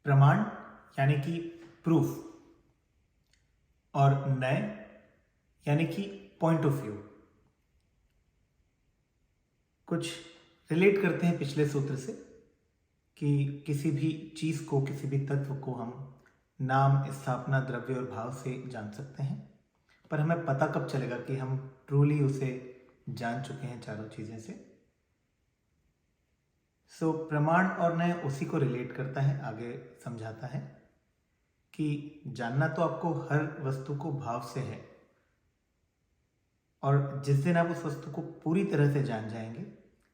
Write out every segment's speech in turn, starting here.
प्रमाण यानी कि प्रूफ और नए यानी कि पॉइंट ऑफ व्यू। कुछ रिलेट करते हैं पिछले सूत्र से कि किसी भी चीज को, किसी भी तत्व को हम नाम, स्थापना, द्रव्य और भाव से जान सकते हैं, पर हमें पता कब चलेगा कि हम ट्रूली उसे जान चुके हैं चारों चीजें से। प्रमाण और नए उसी को रिलेट करता है, आगे समझाता है कि जानना तो आपको हर वस्तु को भाव से है, और जिस दिन आप उस वस्तु को पूरी तरह से जान जाएंगे,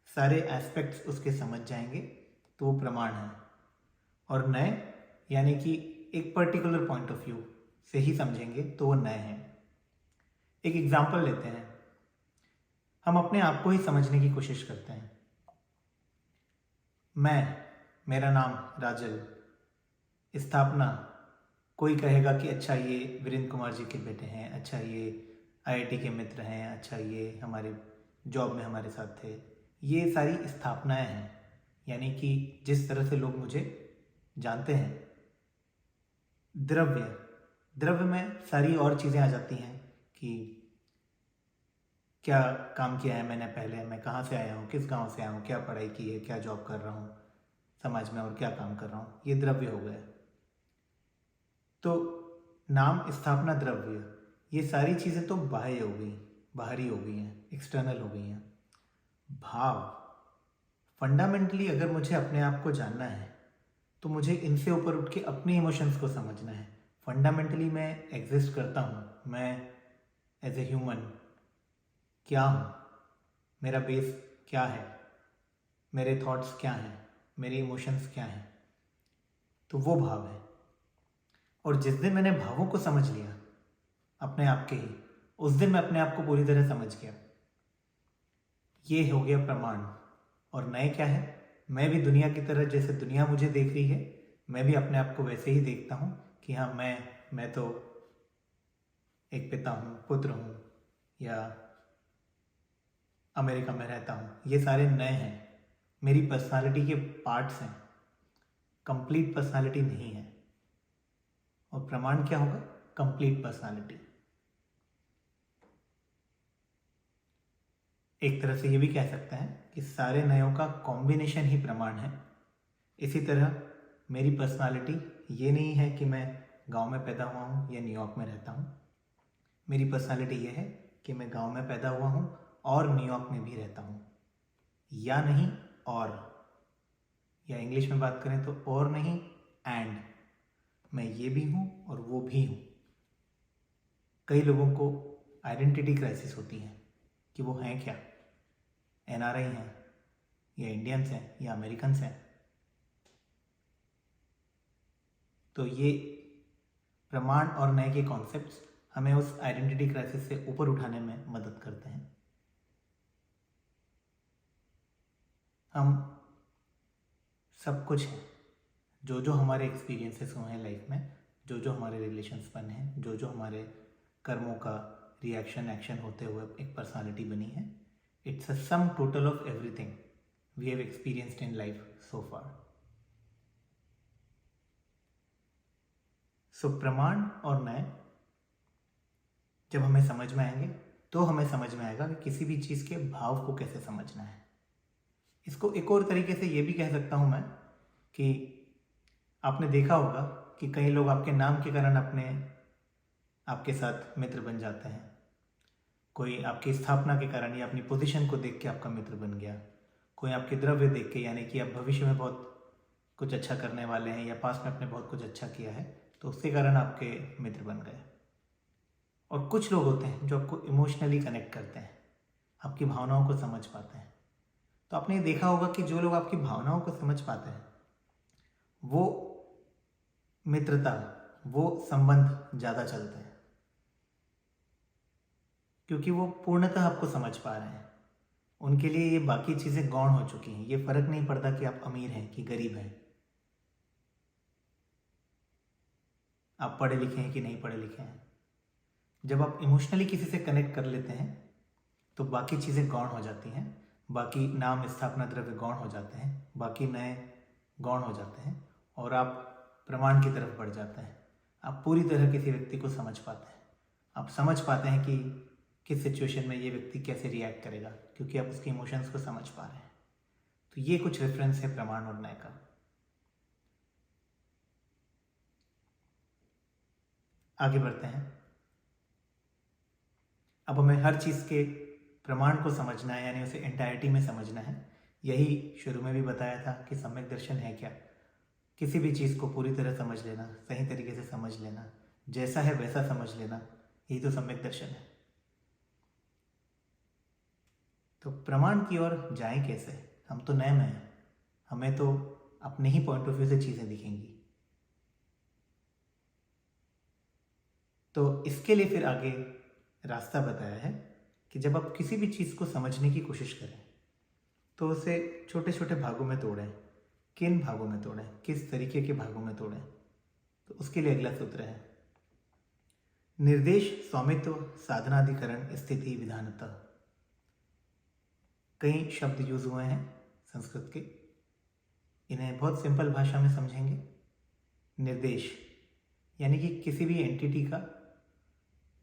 सारे एस्पेक्ट्स उसके समझ जाएंगे, तो वो प्रमाण है। और नए यानी कि एक पर्टिकुलर पॉइंट ऑफ व्यू से ही समझेंगे, तो वो नए हैं। एक एग्जाम्पल लेते हैं। हम अपने आप को ही समझने की कोशिश करते हैं। मेरा नाम राजल, स्थापना, कोई कहेगा कि अच्छा ये वीरेंद्र कुमार जी के बेटे हैं, अच्छा ये आईआईटी के मित्र हैं, अच्छा ये हमारे जॉब में हमारे साथ थे। ये सारी स्थापनाएं हैं, यानी कि जिस तरह से लोग मुझे जानते हैं। द्रव्य में सारी और चीज़ें आ जाती हैं कि क्या काम किया है मैंने पहले, मैं कहाँ से आया हूँ, किस गांव से आया हूँ, क्या पढ़ाई की है, क्या जॉब कर रहा हूँ समाज में और क्या काम कर रहा हूँ, ये द्रव्य हो गए। तो नाम, स्थापना, द्रव्य, ये सारी चीज़ें तो बाह्य हो गई, बाहरी हो गई हैं, एक्सटर्नल हो गई हैं। भाव, फंडामेंटली अगर मुझे अपने आप को जानना है तो मुझे इनसे ऊपर उठ के अपने इमोशंस को समझना है। फंडामेंटली मैं एग्जिस्ट करता हूँ, मैं एज ए ह्यूमन क्या हूँ, मेरा बेस क्या है, मेरे थॉट्स क्या हैं, मेरे इमोशंस क्या हैं, तो वो भाव है। और जिस दिन मैंने भावों को समझ लिया अपने आप के ही, उस दिन मैं अपने आप को पूरी तरह समझ गया। ये हो गया प्रमाण। और नए क्या है? मैं भी दुनिया की तरह, जैसे दुनिया मुझे देख रही है, मैं भी अपने आप को वैसे ही देखता हूँ कि हाँ, मैं तो एक पिता हूँ, पुत्र हूँ, या अमेरिका में रहता हूँ। ये सारे नए हैं, मेरी पर्सनालिटी के पार्ट्स हैं, कंप्लीट पर्सनालिटी नहीं है। और प्रमाण क्या होगा? Complete personality. एक तरह से ये भी कह सकते हैं कि सारे नयों का कॉम्बिनेशन ही प्रमाण है। इसी तरह मेरी पर्सनालिटी ये नहीं है कि मैं गांव में पैदा हुआ हूँ या न्यूयॉर्क में रहता हूँ। मेरी पर्सनालिटी ये है कि मैं गांव में पैदा हुआ हूँ और न्यूयॉर्क में भी रहता हूँ, या नहीं और, या इंग्लिश में बात करें तो और नहीं एंड। मैं ये भी हूँ और वो भी हूँ। कई लोगों को आइडेंटिटी क्राइसिस होती है कि वो हैं क्या, एनआरआई हैं या इंडियंस हैं या अमेरिकन्स हैं। तो ये प्रमाण और नए के कॉन्सेप्ट्स हमें उस आइडेंटिटी क्राइसिस से ऊपर उठाने में मदद करते हैं। हम सब कुछ हैं, जो जो हमारे एक्सपीरियंसेस हुए हैं लाइफ में, जो जो हमारे रिलेशंस बने हैं, जो जो हमारे कर्मों का रिएक्शन एक्शन होते हुए एक पर्सनालिटी बनी है, it's a sum total of everything we have experienced in life so far. So प्रमाण और नए जब हमें समझ में आएंगे तो हमें समझ में आएगा कि किसी भी चीज़ के भाव को कैसे समझना है। इसको एक और तरीके से ये भी कह सकता हूँ मैं कि आपने देखा होगा कि कई लोग आपके नाम के कारण आपके साथ मित्र बन जाते हैं। कोई आपकी स्थापना के कारण या अपनी पोजीशन को देख के आपका मित्र बन गया। कोई आपके द्रव्य देख के, यानी कि आप भविष्य में बहुत कुछ अच्छा करने वाले हैं या पास में आपने बहुत कुछ अच्छा किया है, तो उसके कारण आपके मित्र बन गए। और कुछ लोग होते हैं जो आपको इमोशनली कनेक्ट करते हैं, आपकी भावनाओं को समझ पाते हैं। तो आपने ये देखा होगा कि जो लोग आपकी भावनाओं को समझ पाते हैं, वो मित्रता, वो संबंध ज़्यादा चलते हैं, क्योंकि वो पूर्णतः आपको समझ पा रहे हैं। उनके लिए ये बाकी चीज़ें गौण हो चुकी हैं। ये फर्क नहीं पड़ता कि आप अमीर हैं कि गरीब हैं, आप पढ़े लिखे हैं कि नहीं पढ़े लिखे हैं। जब आप इमोशनली किसी से कनेक्ट कर लेते हैं तो बाकी चीज़ें गौण हो जाती हैं, बाकी नाम, स्थापना, द्रव्य गौण हो जाते हैं, बाकी नए गौण हो जाते हैं, और आप प्रमाण की तरफ बढ़ जाते हैं। आप पूरी तरह किसी व्यक्ति को समझ पाते हैं, आप समझ पाते हैं कि किस सिचुएशन में ये व्यक्ति कैसे रिएक्ट करेगा, क्योंकि आप उसके इमोशंस को समझ पा रहे हैं। तो ये कुछ रेफरेंस है प्रमाण और न्याय का। आगे बढ़ते हैं। अब हमें हर चीज़ के प्रमाण को समझना है, यानी उसे एंटायरिटी में समझना है। यही शुरू में भी बताया था कि सम्यक दर्शन है क्या, किसी भी चीज़ को पूरी तरह समझ लेना, सही तरीके से समझ लेना, जैसा है वैसा समझ लेना, यही तो सम्यक दर्शन है। तो प्रमाण की ओर जाएं कैसे? हम तो नए में हैं, हमें तो अपने ही पॉइंट ऑफ व्यू से चीज़ें दिखेंगी। तो इसके लिए फिर आगे रास्ता बताया है कि जब आप किसी भी चीज़ को समझने की कोशिश करें तो उसे छोटे छोटे भागों में तोड़ें। किन भागों में तोड़ें, किस तरीके के भागों में तोड़ें? तो उसके लिए अगला सूत्र है निर्देश, स्वामित्व, साधनाधिकरण, स्थिति, विधानतः। कई शब्द यूज हुए हैं संस्कृत के, इन्हें बहुत सिंपल भाषा में समझेंगे। निर्देश यानी कि किसी भी एंटिटी का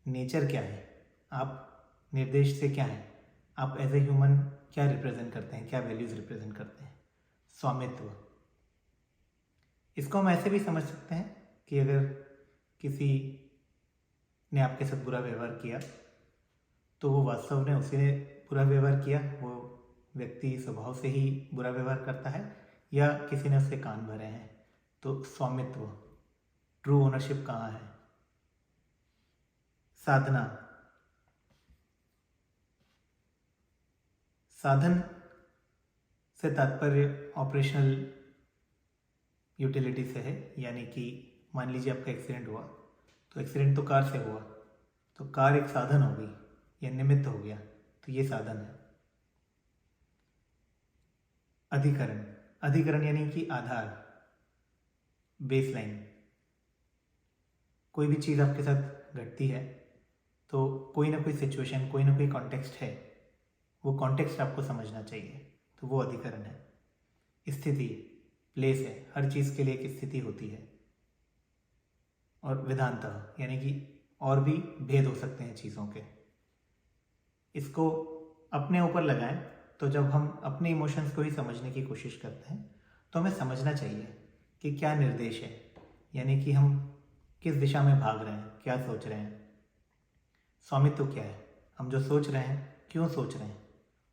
नेचर क्या है, आप निर्देश से क्या है, आप एज ए ह्यूमन क्या रिप्रेजेंट करते हैं, क्या वैल्यूज रिप्रेजेंट करते हैं। स्वामित्व, इसको हम ऐसे भी समझ सकते हैं कि अगर किसी ने आपके साथ बुरा व्यवहार किया तो वो वास्तव में उसी ने बुरा व्यवहार किया, वो व्यक्ति स्वभाव से ही बुरा व्यवहार करता है, या किसी ने उसके कान भरे हैं। तो स्वामित्व, ट्रू ओनरशिप कहाँ है। साधना, साधन से तात्पर्य ऑपरेशनल यूटिलिटी से है, यानी कि मान लीजिए आपका एक्सीडेंट हुआ, तो एक्सीडेंट तो कार से हुआ, तो कार एक साधन हो गई या निमित्त हो गया, तो ये साधन है। अधिकरण, अधिकरण यानी कि आधार, बेसलाइन। कोई भी चीज़ आपके साथ घटती है तो कोई ना कोई सिचुएशन, कोई ना कोई कॉन्टेक्स्ट है, वो कॉन्टेक्स्ट आपको समझना चाहिए, तो वो अधिकरण है। स्थिति, प्लेस है, हर चीज़ के लिए एक स्थिति होती है। और विधानतः यानी कि और भी भेद हो सकते हैं चीज़ों के। इसको अपने ऊपर लगाएं तो जब हम अपने इमोशंस को ही समझने की कोशिश करते हैं तो हमें समझना चाहिए कि क्या निर्देश है, यानी कि हम किस दिशा में भाग रहे हैं, क्या सोच रहे हैं। स्वामित्व क्या है, हम जो सोच रहे हैं क्यों सोच रहे हैं,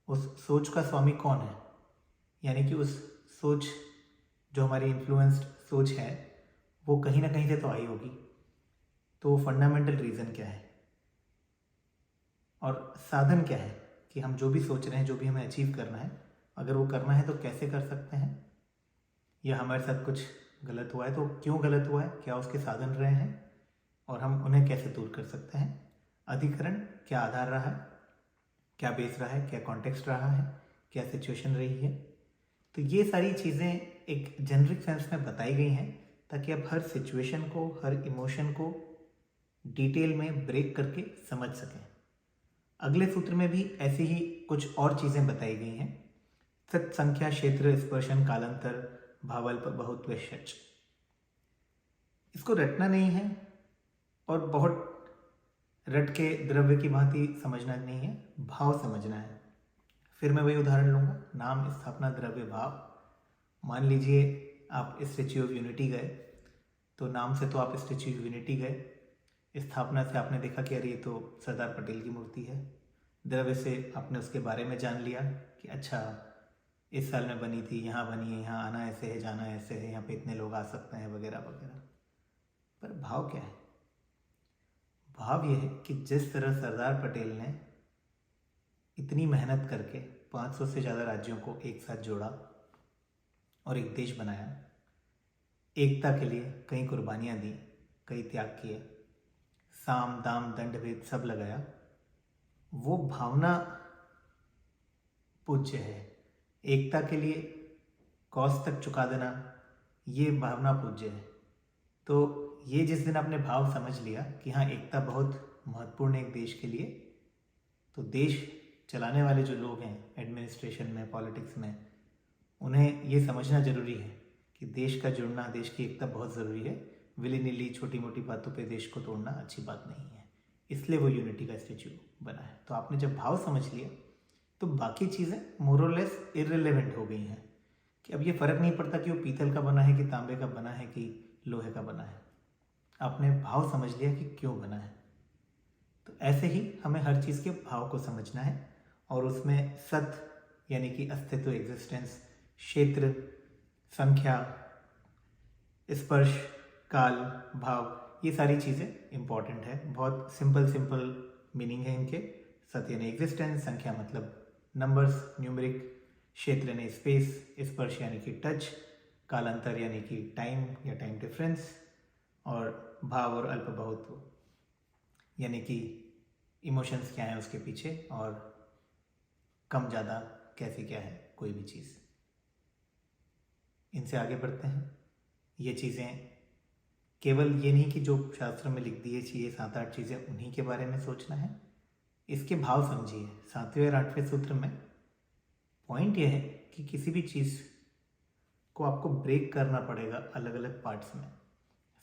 उस सोच का स्वामी कौन है, यानी कि उस सोच जो हमारी इन्फ्लुएंस्ड सोच है वो कहीं ना कहीं से तो आई होगी, तो वो फंडामेंटल रीज़न क्या है। और साधन क्या है कि हम जो भी सोच रहे हैं, जो भी हमें अचीव करना है, अगर वो करना है तो कैसे कर सकते हैं, या हमारे साथ कुछ गलत हुआ है तो क्यों गलत हुआ है, क्या उसके साधन रहे हैं और हम उन्हें कैसे दूर कर सकते हैं। अधिकरण, क्या आधार रहा है, क्या बेस रहा है, क्या कॉन्टेक्स्ट रहा है, क्या सिचुएशन रही है। तो ये सारी चीज़ें एक जेनरिक सेंस में बताई गई हैं ताकि आप हर सिचुएशन को, हर इमोशन को डिटेल में ब्रेक करके समझ सकें। अगले सूत्र में भी ऐसी ही कुछ और चीज़ें बताई गई हैं। सत, संख्या, क्षेत्र, स्पर्शन, कालांतर, भावल्प, बहुत्व, शच। इसको रटना नहीं है और बहुत रट के द्रव्य की भांति समझना नहीं है, भाव समझना है। फिर मैं वही उदाहरण लूँगा, नाम, स्थापना, द्रव्य, भाव। मान लीजिए आप स्टैच्यू ऑफ यूनिटी गए, तो नाम से तो आप स्टैच्यू ऑफ यूनिटी गए, स्थापना से आपने देखा कि अरे ये तो सरदार पटेल की मूर्ति है, द्रव्य से आपने उसके बारे में जान लिया कि अच्छा इस साल में बनी थी, यहाँ बनी है, यहाँ आना ऐसे है, जाना ऐसे है, यहाँ पे इतने लोग आ सकते हैं, वगैरह वगैरह। पर भाव क्या है? भाव ये है कि जिस तरह सरदार पटेल ने इतनी मेहनत करके 500 से ज़्यादा राज्यों को एक साथ जोड़ा और एक देश बनाया, एकता के लिए कई कुर्बानियाँ दी, कई त्याग किए, साम दाम दंड भेद सब लगाया, वो भावना पूज्य है। एकता के लिए कॉस्ट तक चुका देना, ये भावना पूज्य है। तो ये जिस दिन आपने भाव समझ लिया कि हाँ एकता बहुत महत्वपूर्ण है एक देश के लिए, तो देश चलाने वाले जो लोग हैं एडमिनिस्ट्रेशन में, पॉलिटिक्स में, उन्हें ये समझना जरूरी है कि कि देश का जुड़ना, देश की एकता बहुत ज़रूरी है। विली निली छोटी मोटी बातों पे देश को तोड़ना अच्छी बात नहीं है, इसलिए वो यूनिटी का स्टेच्यू बना है। तो आपने जब भाव समझ लिया तो बाकी चीज़ें मोर और लेस इररिलेवेंट हो गई हैं, कि अब ये फ़र्क नहीं पड़ता कि वो पीतल का बना है कि तांबे का बना है कि लोहे का बना है। आपने भाव समझ लिया कि क्यों बना है। तो ऐसे ही हमें हर चीज़ के भाव को समझना है और उसमें सत यानी कि अस्तित्व, एग्जिस्टेंस, क्षेत्र, संख्या, स्पर्श, काल, भाव, ये सारी चीज़ें इंपॉर्टेंट है। बहुत सिंपल मीनिंग है इनके। सत यानी एग्जिस्टेंस, संख्या मतलब नंबर्स, न्यूमेरिक, क्षेत्र यानी स्पेस, स्पर्श यानी कि टच, कालांतर यानी कि टाइम या टाइम डिफरेंस, और भाव और अल्प बहुत्व यानी कि इमोशंस क्या है उसके पीछे, और कम ज़्यादा कैसे क्या है कोई भी चीज़। इनसे आगे बढ़ते हैं। ये चीज़ें केवल ये नहीं कि जो शास्त्र में लिख दिए चाहिए 7-8 चीज़ें उन्हीं के बारे में सोचना है, इसके भाव समझिए। 7वें और 8वें सूत्र में पॉइंट यह है कि किसी भी चीज़ को आपको ब्रेक करना पड़ेगा अलग अलग पार्ट्स में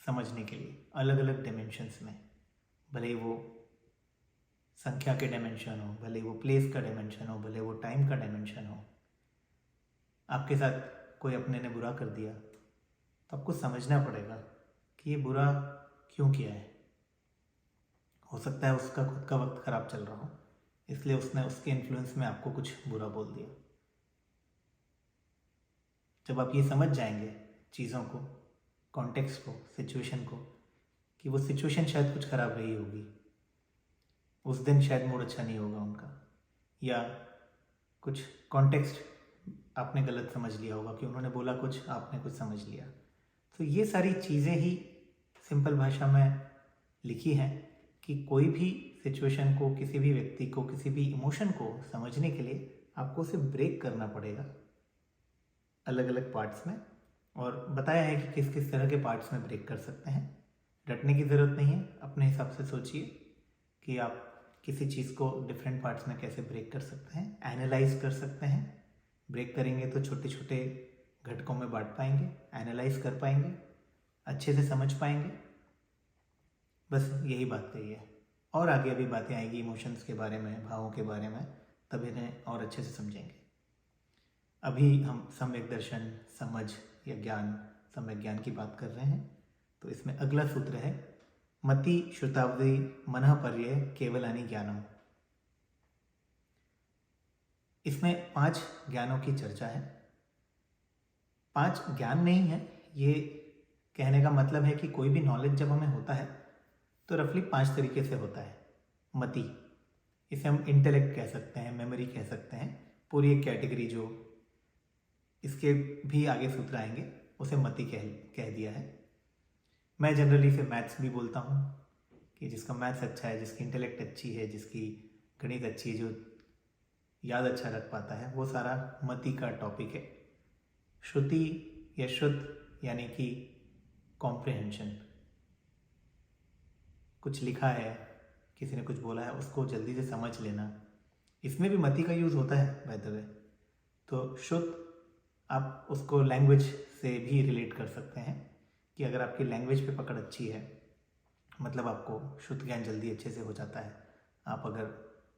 समझने के लिए, अलग अलग डायमेंशंस में। भले ही वो संख्या के डायमेंशन हो, भले ही वो प्लेस का डायमेंशन हो, भले वो टाइम का डायमेंशन हो। आपके साथ कोई अपने ने बुरा कर दिया तो आपको समझना पड़ेगा कि ये बुरा क्यों किया है। हो सकता है उसका खुद का वक्त खराब चल रहा हो, इसलिए उसने उसके इन्फ्लुएंस में आपको कुछ बुरा बोल दिया। जब आप ये समझ जाएंगे चीज़ों को, कॉन्टेक्स्ट को, सिचुएशन को, कि वो सिचुएशन शायद कुछ खराब रही होगी, उस दिन शायद मूड अच्छा नहीं होगा उनका, या कुछ कॉन्टेक्स्ट आपने गलत समझ लिया होगा कि उन्होंने बोला कुछ, आपने कुछ समझ लिया। तो ये सारी चीज़ें ही सिंपल भाषा में लिखी हैं कि कोई भी सिचुएशन को, किसी भी व्यक्ति को, किसी भी इमोशन को समझने के लिए आपको उसे ब्रेक करना पड़ेगा अलग अलग पार्ट्स में। और बताया है कि किस किस तरह के पार्ट्स में ब्रेक कर सकते हैं। रटने की ज़रूरत नहीं है, अपने हिसाब से सोचिए कि आप किसी चीज़ को डिफरेंट पार्ट्स में कैसे ब्रेक कर सकते हैं, एनालाइज कर सकते हैं। ब्रेक करेंगे तो छोटे छोटे घटकों में बांट पाएंगे, एनालाइज कर पाएंगे, अच्छे से समझ पाएंगे। बस यही बात कही है। और आगे अभी बातें आएगी इमोशंस के बारे में, भावों के बारे में, तब इन्हें और अच्छे से समझेंगे। अभी हम सम्यक दर्शन, समझ या ज्ञान, सम्यक ज्ञान की बात कर रहे हैं। तो इसमें अगला सूत्र है मति श्रुतावधि मनः पर्यय केवलानि ज्ञानम। इसमें 5 ज्ञानों की चर्चा है। 5 ज्ञान नहीं है, ये कहने का मतलब है कि कोई भी नॉलेज जब हमें होता है तो रफली 5 तरीके से होता है। मति, इसे हम इंटेलेक्ट कह सकते हैं, मेमोरी कह सकते हैं, पूरी एक कैटेगरी जो इसके भी आगे सूत्र आएंगे उसे मति कह दिया है। मैं जनरली इसे मैथ्स भी बोलता हूँ कि जिसका मैथ्स अच्छा है, जिसकी इंटेलेक्ट अच्छी है, जिसकी गणित अच्छी है, जो याद अच्छा रख पाता है, वो सारा मति का टॉपिक है। श्रुति या शुद्ध यानी कि कॉम्प्रिहेंशन, कुछ लिखा है, किसी ने कुछ बोला है, उसको जल्दी से समझ लेना, इसमें भी मति का यूज़ होता है बाय द वे। तो शुद्ध, आप उसको लैंग्वेज से भी रिलेट कर सकते हैं कि अगर आपकी लैंग्वेज पे पकड़ अच्छी है, मतलब आपको शुद्ध ज्ञान जल्दी अच्छे से हो जाता है। आप अगर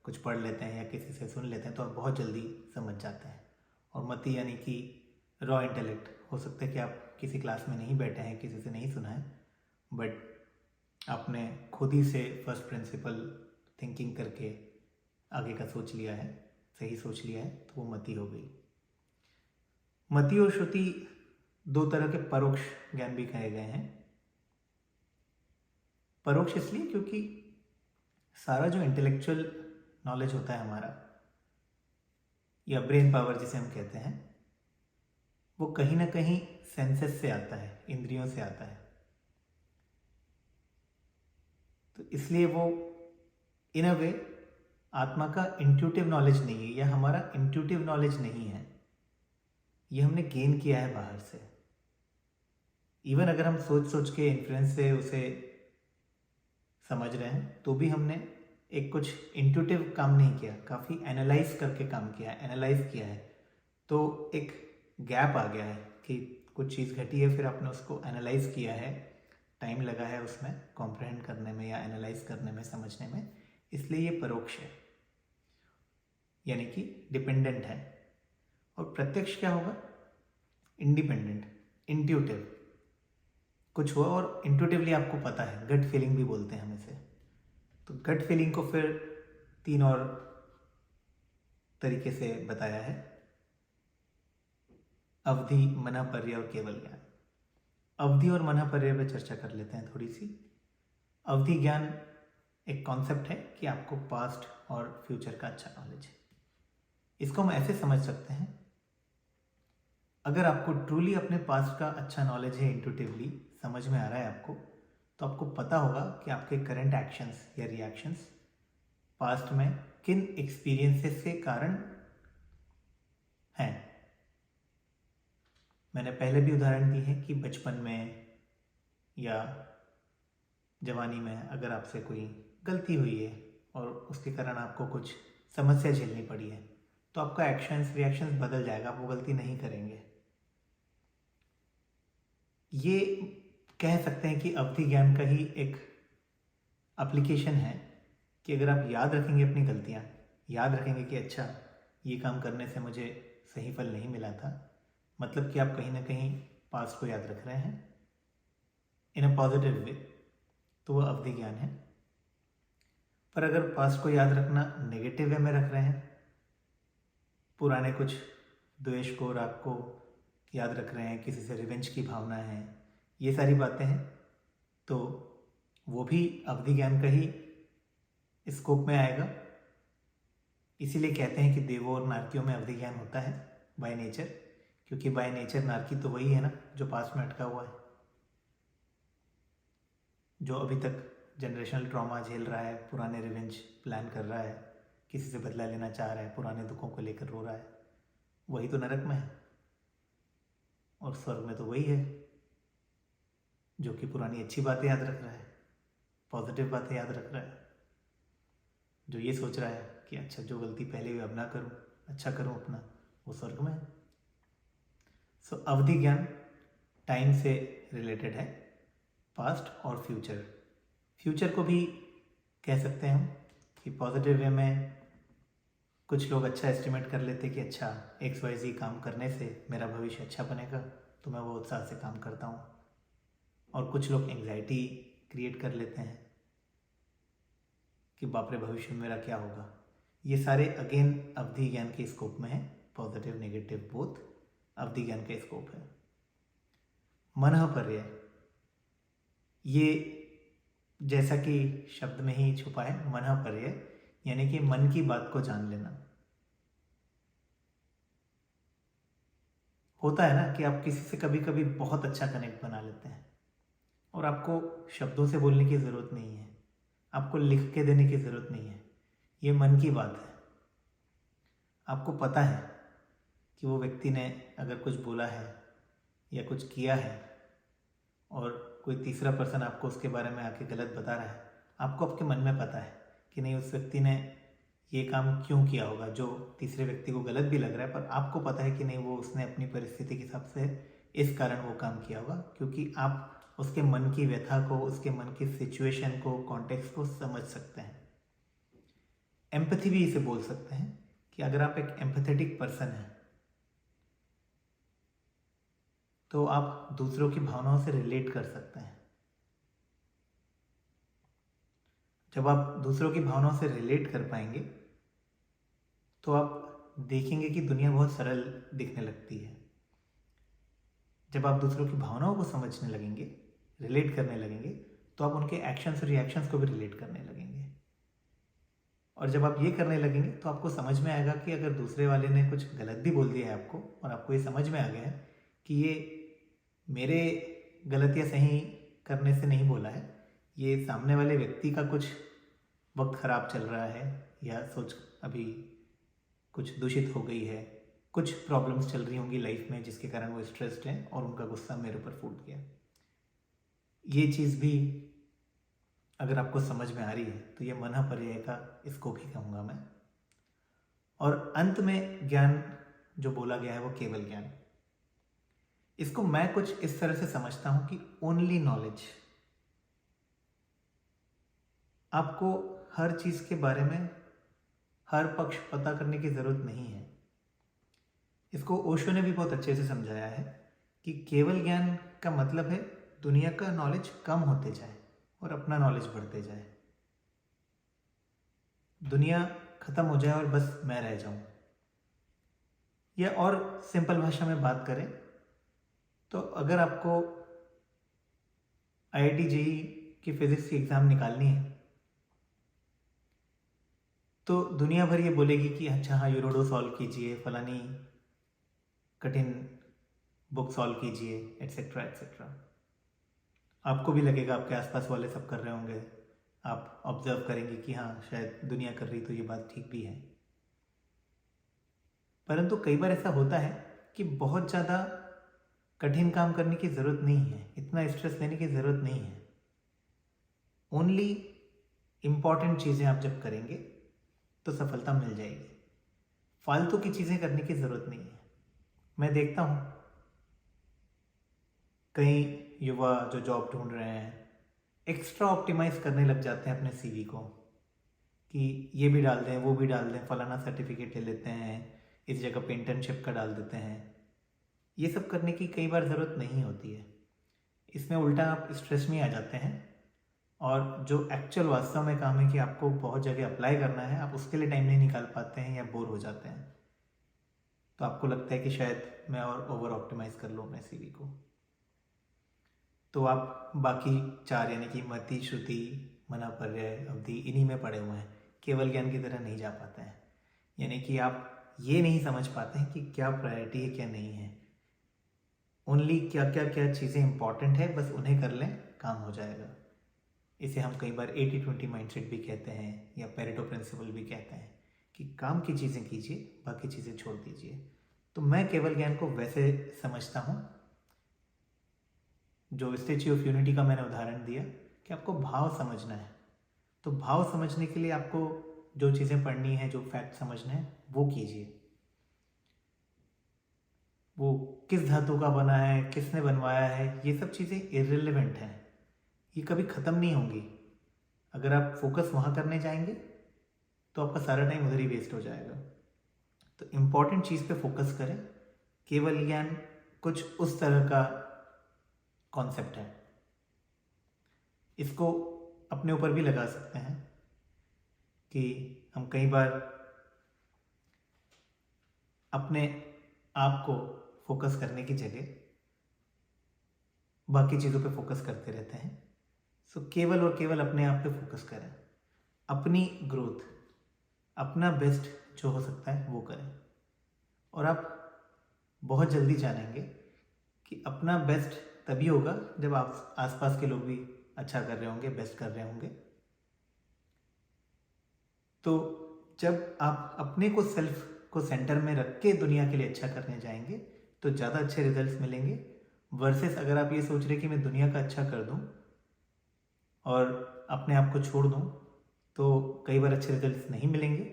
कुछ पढ़ लेते हैं या किसी से सुन लेते हैं तो आप बहुत जल्दी समझ जाते हैं। और मति यानी कि रॉ इंटेलेक्ट, हो सकता है कि आप किसी क्लास में नहीं बैठे हैं, किसी से नहीं सुना है, बट आपने खुद ही से फर्स्ट प्रिंसिपल थिंकिंग करके आगे का सोच लिया है, सही सोच लिया है, तो वो मति हो गई। मति और श्रुति 2 तरह के परोक्ष ज्ञान भी कहे गए हैं। परोक्ष इसलिए क्योंकि सारा जो इंटेलेक्चुअल नॉलेज होता है हमारा, या ब्रेन पावर जिसे हम कहते हैं, वो कहीं ना कहीं सेंसेस से आता है, इंद्रियों से आता है। तो इसलिए वो इन अ वे आत्मा का इंट्यूटिव नॉलेज नहीं है, या हमारा इंट्यूटिव नॉलेज नहीं है, ये हमने गेन किया है बाहर से। इवन अगर हम सोच सोच के इन्फ्लुएंस से उसे समझ रहे हैं तो भी हमने एक कुछ इंट्यूटिव काम नहीं किया, काफ़ी एनालाइज करके काम किया है, एनालाइज किया है। तो एक गैप आ गया है कि कुछ चीज़ घटी है, फिर आपने उसको एनालाइज किया है, टाइम लगा है उसमें कॉम्प्रहेंड करने में या एनालाइज करने में, समझने में, इसलिए ये परोक्ष है, यानी कि डिपेंडेंट है। और प्रत्यक्ष क्या होगा? Independent, intuitive. कुछ हुआ और इंट्यूटिवली आपको पता है, गट फीलिंग भी बोलते हैं हम इसे। तो गट फीलिंग को फिर 3 और तरीके से बताया है, अवधि, मनःपर्य और केवल ज्ञान। अवधि और मनःपर्य पे चर्चा कर लेते हैं थोड़ी सी। अवधि ज्ञान एक कॉन्सेप्ट है कि आपको पास्ट और फ्यूचर का अच्छा नॉलेज है। इसको हम ऐसे समझ सकते हैं, अगर आपको ट्रूली अपने पास्ट का अच्छा नॉलेज है, इंट्यूटिवली समझ में आ रहा है आपको, तो आपको पता होगा कि आपके करंट एक्शंस या रिएक्शंस पास्ट में किन एक्सपीरियंसेस के कारण हैं। मैंने पहले भी उदाहरण दी है कि बचपन में या जवानी में अगर आपसे कोई गलती हुई है और उसके कारण आपको कुछ समस्या झेलनी पड़ी है, तो आपका एक्शंस रिएक्शंस बदल जाएगा, आप वो गलती नहीं करेंगे। ये कह सकते हैं कि अवधि ज्ञान का ही एक एप्लीकेशन है कि अगर आप याद रखेंगे अपनी गलतियाँ, याद रखेंगे कि अच्छा ये काम करने से मुझे सही फल नहीं मिला था, मतलब कि आप कहीं ना कहीं पास्ट को याद रख रहे हैं इन अ पॉजिटिव वे, तो वो अवधि ज्ञान है। पर अगर पास्ट को याद रखना नेगेटिव वे में रख रहे हैं, पुराने कुछ द्वेष को, राग को याद रख रहे हैं, किसी से रिवेंज की भावना है, ये सारी बातें हैं, तो वो भी अवधि ज्ञान का ही स्कोप में आएगा। इसीलिए कहते हैं कि देवों और नारकियों में अवधि ज्ञान होता है बाय नेचर, क्योंकि बाय नेचर नारकी तो वही है ना जो पास्ट में अटका हुआ है, जो अभी तक जनरेशनल ट्रॉमा झेल रहा है, पुराने रिवेंज प्लान कर रहा है, किसी से बदला लेना चाह रहा है, पुराने दुखों को लेकर रो रहा है, वही तो नरक में है। और स्वर्ग में तो वही है जो कि पुरानी अच्छी बातें याद रख रहा है, पॉजिटिव बातें याद रख रहा है, जो ये सोच रहा है कि अच्छा जो गलती पहले हुई अब ना करूं, अच्छा करूं अपना, वो स्वर्ग में है। सो अवधि ज्ञान टाइम से रिलेटेड है, पास्ट और फ्यूचर। फ्यूचर को भी कह सकते हैं हम कि पॉजिटिव वे में कुछ लोग अच्छा एस्टिमेट कर लेते कि अच्छा XYZ काम करने से मेरा भविष्य अच्छा बनेगा, तो मैं वो उत्साह से काम करता हूँ। और कुछ लोग एंग्जाइटी क्रिएट कर लेते हैं कि बाप रे भविष्य में मेरा क्या होगा। ये सारे अगेन अवधि ज्ञान के स्कोप में है, पॉजिटिव नेगेटिव बोथ अवधि ज्ञान का स्कोप है। मनःपर्य, ये जैसा कि शब्द में ही छुपा है, मनःपर्य यानी कि मन की बात को जान लेना। होता है ना कि आप किसी से कभी कभी बहुत अच्छा कनेक्ट बना लेते हैं और आपको शब्दों से बोलने की ज़रूरत नहीं है, आपको लिख के देने की ज़रूरत नहीं है, ये मन की बात है। आपको पता है कि वो व्यक्ति ने अगर कुछ बोला है या कुछ किया है और कोई तीसरा पर्सन आपको उसके बारे में आके गलत बता रहा है, आपको आपके मन में पता है कि नहीं उस व्यक्ति ने ये काम क्यों किया होगा, जो तीसरे व्यक्ति को गलत भी लग रहा है, पर आपको पता है कि नहीं वो उसने अपनी परिस्थिति के हिसाब से इस कारण वो काम किया होगा, क्योंकि आप उसके मन की व्यथा को, उसके मन की सिचुएशन को, कॉन्टेक्स्ट को समझ सकते हैं। एम्पैथी भी इसे बोल सकते हैं कि अगर आप एक एम्पैथेटिक पर्सन हैं तो आप दूसरों की भावनाओं से रिलेट कर सकते हैं। जब आप दूसरों की भावनाओं से रिलेट कर पाएंगे तो आप देखेंगे कि दुनिया बहुत सरल दिखने लगती है। जब आप दूसरों की भावनाओं को समझने लगेंगे, रिलेट करने लगेंगे, तो आप उनके एक्शंस और रिएक्शंस को भी रिलेट करने लगेंगे। और जब आप ये करने लगेंगे तो आपको समझ में आएगा कि अगर दूसरे वाले ने कुछ गलत भी बोल दिया है आपको और आपको ये समझ में आ गया है कि ये मेरे गलत या सही करने से नहीं बोला है, ये सामने वाले व्यक्ति का कुछ वक्त ख़राब चल रहा है या सोच अभी कुछ दूषित हो गई है, कुछ प्रॉब्लम्स चल रही होंगी लाइफ में जिसके कारण वो स्ट्रेस्ड हैं और उनका गुस्सा मेरे ऊपर फूट गया। ये चीज़ भी अगर आपको समझ में आ रही है तो ये मनःपर्य का स्कोप ही कहूँगा मैं। और अंत में ज्ञान जो बोला गया है वो केवल ज्ञान। इसको मैं कुछ इस तरह से समझता हूं कि ओनली नॉलेज, आपको हर चीज के बारे में हर पक्ष पता करने की जरूरत नहीं है। इसको ओशो ने भी बहुत अच्छे से समझाया है कि केवल ज्ञान का मतलब है दुनिया का नॉलेज कम होते जाए और अपना नॉलेज बढ़ते जाए, दुनिया खत्म हो जाए और बस मैं रह जाऊं। या और सिंपल भाषा में बात करें तो अगर आपको IIT जेईई की फिजिक्स की एग्ज़ाम निकालनी है तो दुनिया भर ये बोलेगी कि अच्छा हाँ यूरोडो सॉल्व कीजिए, फलानी कठिन बुक सॉल्व कीजिए, एट्सेट्रा एट्सेट्रा। आपको भी लगेगा, आपके आसपास वाले सब कर रहे होंगे, आप ऑब्जर्व करेंगे कि हाँ शायद दुनिया कर रही तो ये बात ठीक भी है। परंतु कई बार ऐसा होता है कि बहुत ज़्यादा कठिन काम करने की ज़रूरत नहीं है, इतना स्ट्रेस लेने की ज़रूरत नहीं है। ओनली इम्पॉर्टेंट चीज़ें आप जब करेंगे तो सफलता मिल जाएगी। फालतू की चीज़ें करने की ज़रूरत नहीं है। मैं देखता हूँ कई युवा जो जॉब ढूंढ रहे हैं एक्स्ट्रा ऑप्टिमाइज करने लग जाते हैं अपने CV को कि ये भी डाल दें, वो भी डाल दें, फलाना सर्टिफिकेट ले लेते हैं, इस जगह पे इंटर्नशिप का डाल देते हैं। ये सब करने की कई बार ज़रूरत नहीं होती है। इसमें उल्टा आप स्ट्रेस में आ जाते हैं और जो एक्चुअल वास्तव में काम है कि आपको बहुत जगह अप्लाई करना है, आप उसके लिए टाइम नहीं निकाल पाते हैं या बोर हो जाते हैं। तो आपको लगता है कि शायद मैं और ओवर ऑप्टिमाइज कर लूँ अपने CV को, तो आप बाकी 4 यानी कि मति, श्रुति, मना, पर्याय, अवधि इन्हीं में पड़े हुए हैं, केवल ज्ञान की तरह नहीं जा पाते हैं। यानी कि आप ये नहीं समझ पाते हैं कि क्या प्रायोरिटी है क्या नहीं है। ओनली क्या क्या क्या चीज़ें इंपॉर्टेंट है बस उन्हें कर लें, काम हो जाएगा। इसे हम कई बार 80-20 माइंडसेट भी कहते हैं या पेरेटो प्रिंसिपल भी कहते हैं कि काम की चीज़ें कीजिए, बाकी चीज़ें छोड़ दीजिए। तो मैं केवल ज्ञान को वैसे समझता हूँ, जो स्टैच्यू ऑफ यूनिटी का मैंने उदाहरण दिया कि आपको भाव समझना है, तो भाव समझने के लिए आपको जो चीज़ें पढ़नी है, जो फैक्ट समझना है वो कीजिए। वो किस धातु का बना है, किसने बनवाया है, ये सब चीज़ें इर्रिलेवेंट हैं, ये कभी ख़त्म नहीं होंगी। अगर आप फोकस वहाँ करने जाएंगे तो आपका सारा टाइम उधर ही वेस्ट हो जाएगा। तो इम्पॉर्टेंट चीज़ पे फोकस करें। केवल ज्ञान कुछ उस तरह का कॉन्सेप्ट है, इसको अपने ऊपर भी लगा सकते हैं कि हम कई बार अपने आप को फोकस करने की जगह बाकी चीज़ों पे फोकस करते रहते हैं। सो केवल और केवल अपने आप पे फोकस करें, अपनी ग्रोथ, अपना बेस्ट जो हो सकता है वो करें, और आप बहुत जल्दी जानेंगे कि अपना बेस्ट तभी होगा जब आप आसपास के लोग भी अच्छा कर रहे होंगे, बेस्ट कर रहे होंगे। तो जब आप अपने को सेल्फ को सेंटर में रख के दुनिया के लिए अच्छा करने जाएंगे तो ज़्यादा अच्छे रिजल्ट्स मिलेंगे, वर्सेस अगर आप ये सोच रहे कि मैं दुनिया का अच्छा कर दूं और अपने आप को छोड़ दूं तो कई बार अच्छे रिजल्ट्स नहीं मिलेंगे,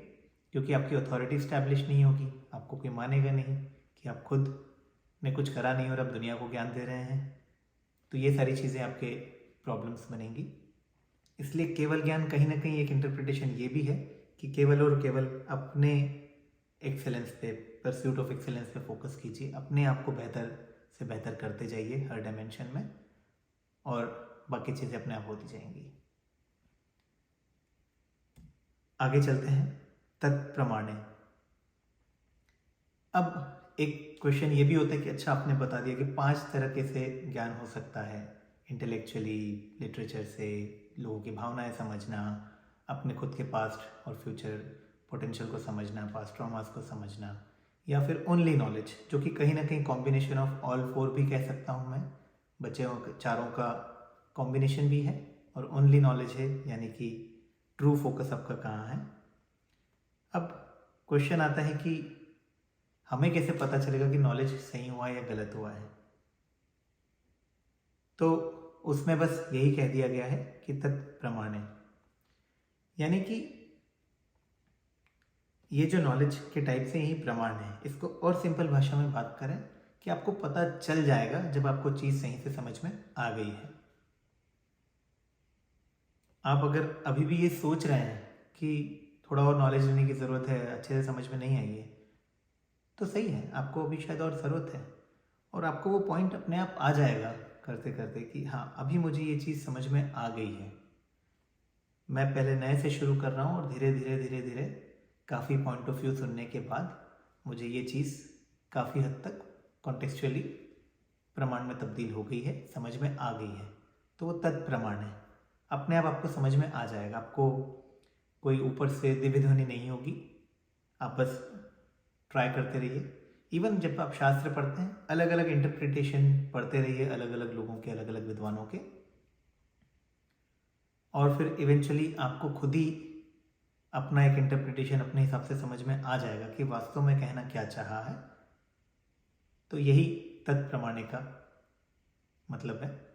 क्योंकि आपकी अथॉरिटी स्टैब्लिश नहीं होगी, आपको कोई मानेगा नहीं कि आप खुद ने कुछ करा नहीं और आप दुनिया को ज्ञान दे रहे हैं। तो ये सारी चीज़ें आपके प्रॉब्लम्स बनेंगी। इसलिए केवल ज्ञान कहीं ना कहीं एक इंटरप्रिटेशन ये भी है कि केवल और केवल अपने एक्सेलेंस पे, परस्यूट ऑफ एक्सेलेंस पे फोकस कीजिए, अपने आप को बेहतर से बेहतर करते जाइए हर डायमेंशन में, और बाकी चीज़ें अपने आप होती जाएंगी। आगे चलते हैं, तत्प्रमाणे। अब एक क्वेश्चन ये भी होता है कि अच्छा आपने बता दिया कि 5 तरीके से ज्ञान हो सकता है, इंटेलेक्चुअली, लिटरेचर से, लोगों की भावनाएं समझना, अपने खुद के पास्ट और फ्यूचर पोटेंशियल को समझना, पास्ट ट्रॉमास को समझना, या फिर ओनली नॉलेज, जो कि कहीं ना कहीं कॉम्बिनेशन ऑफ ऑल 4 भी कह सकता हूँ मैं, बच्चों चारों का कॉम्बिनेशन भी है, और ओनली नॉलेज है यानी कि ट्रू फोकस आपका कहाँ है। अब क्वेश्चन आता है कि हमें कैसे पता चलेगा कि नॉलेज सही हुआ है या गलत हुआ है। तो उसमें बस यही कह दिया गया है कि तत्प्रमाणे, यानी कि ये जो नॉलेज के टाइप से यही प्रमाण है। इसको और सिंपल भाषा में बात करें कि आपको पता चल जाएगा जब आपको चीज़ सही से समझ में आ गई है। आप अगर अभी भी ये सोच रहे हैं कि थोड़ा और नॉलेज लेने की ज़रूरत है, अच्छे से समझ में नहीं आई है, तो सही है, आपको अभी शायद और ज़रूरत है और आपको वो पॉइंट अपने आप आ जाएगा करते करते कि हाँ, अभी मुझे ये चीज़ समझ में आ गई है। मैं पहले नए से शुरू कर रहा हूँ और धीरे धीरे धीरे धीरे काफ़ी पॉइंट ऑफ व्यू सुनने के बाद मुझे ये चीज़ काफ़ी हद तक कॉन्टेक्चुअली प्रमाण में तब्दील हो गई है, समझ में आ गई है। तो वो तत्प्रमाण है, अपने आप आपको समझ में आ जाएगा। आपको कोई ऊपर से दिव्य ध्वनि नहीं होगी, आप बस ट्राई करते रहिए। इवन जब आप शास्त्र पढ़ते हैं, अलग अलग इंटरप्रिटेशन पढ़ते रहिए, अलग अलग लोगों के, अलग अलग विद्वानों के, और फिर इवेंचुअली आपको खुद ही अपना एक इंटरप्रिटेशन अपने हिसाब से समझ में आ जाएगा कि वास्तव में कहना क्या चाहा है। तो यही तत्प्रमाणे का मतलब है।